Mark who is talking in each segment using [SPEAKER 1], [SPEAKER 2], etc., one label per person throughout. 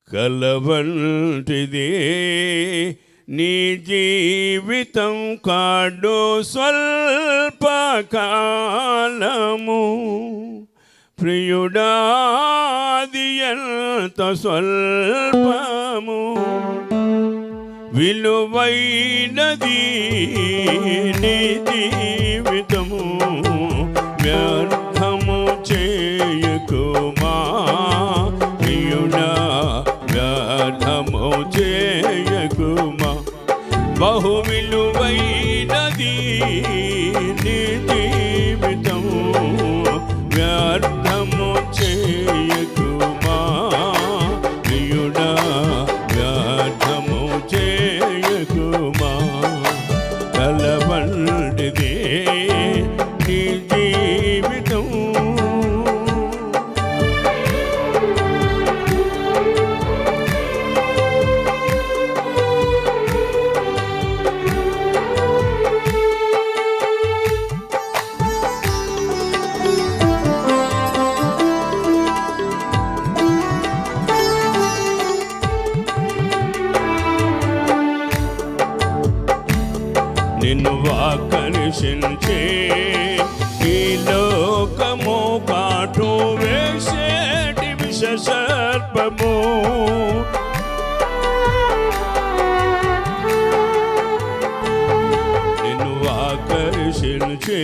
[SPEAKER 1] కలవంటిదే నీ జీవితం కాడు స్వల్పకాలము ప్రియుడాది ఎంత స్వల్పము విలువైనది నీ జీవితము వ్యర్థము చేయకుమా ప్రియుడా వ్యర్థము చేయకుమా బహు విలువైనది నీ జీవితము వ్యర్థము చేయకుమా ప్రియుడా వ్యర్థము చేయకుమా కలవంటిదే నీ జీవితం నిన్ను ఆకర్షించే ఈ లోకము కాటు వేసేటి విష సర్పము నిన్ను ఆకర్షించే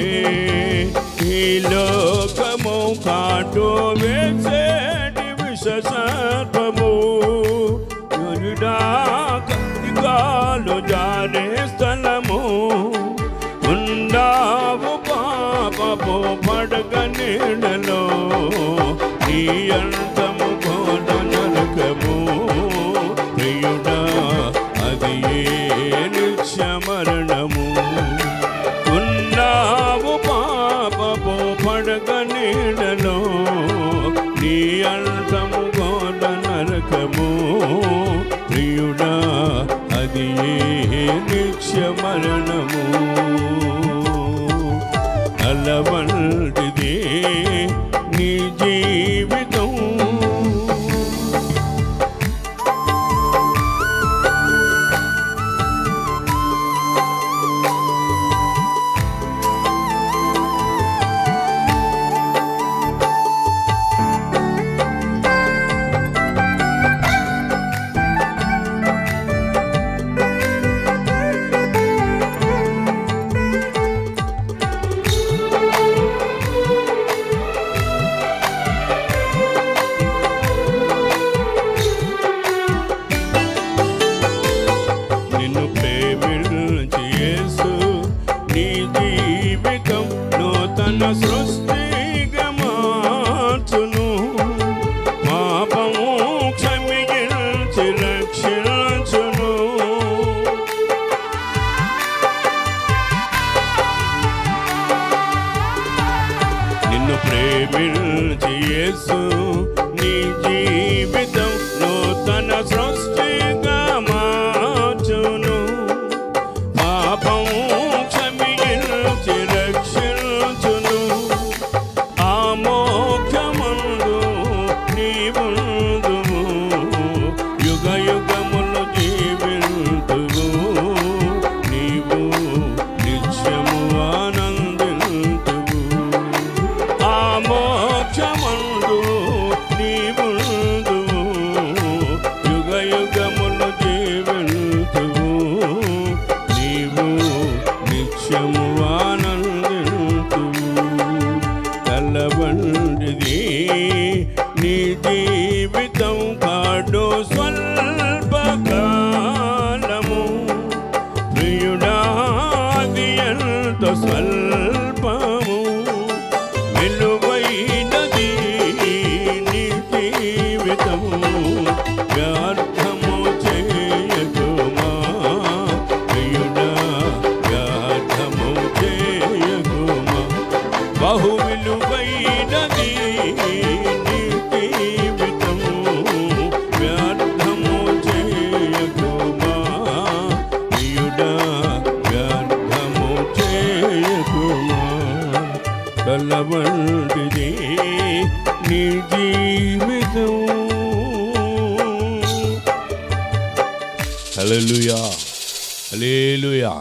[SPEAKER 1] ఈ లోకము కాటు వేసేటి విష సర్పము కాలు జారే స్థలము ఉండావు పాపపు పడక నీడలో నీ అంతము కోట నరకము ప్రియుడా అది నిత్య మరణము ఉన్నావు పాపపు పడక నీడలో నీ అంతము కోట నరకము ప్రియుడా అది నిత్య మరణము అలవంటిదే నీ జీవితం సృష్టిగా మార్చును పాపము క్షమించి రక్షించును నిన్ను ప్రేమించి యేసు నీ జీవితం నూతన సృష్టిగా మార్చును పాపము క్షమించి రక్షించును ఆ మోక్షమందు నీవుందువు యుగ యుగములు జీవింతువు నీవు నిత్యము ఆనందింతువు ఆ మోక్షమందు నీవుందువు యుగ యుగములు జీవింతువు నీవు నిత్యము ఆనందింతువు కలవంటిది నీ జీవితం కాడు స్వల్పకాలము ప్రియుడా అది ఎంత స్వల్పము విలువైనది నీ జీవితము వ్యర్థము చేయకుమా ప్రియుడా వ్యర్థము చేయకుమా బహు విలువైనది నీ జీవితము వ్యర్థము చేయకుమా ప్రియుడా వ్యర్థము చేయకుమా కలవంటిది నీ జీవితం హల్లెలూయా, హల్లెలూయా.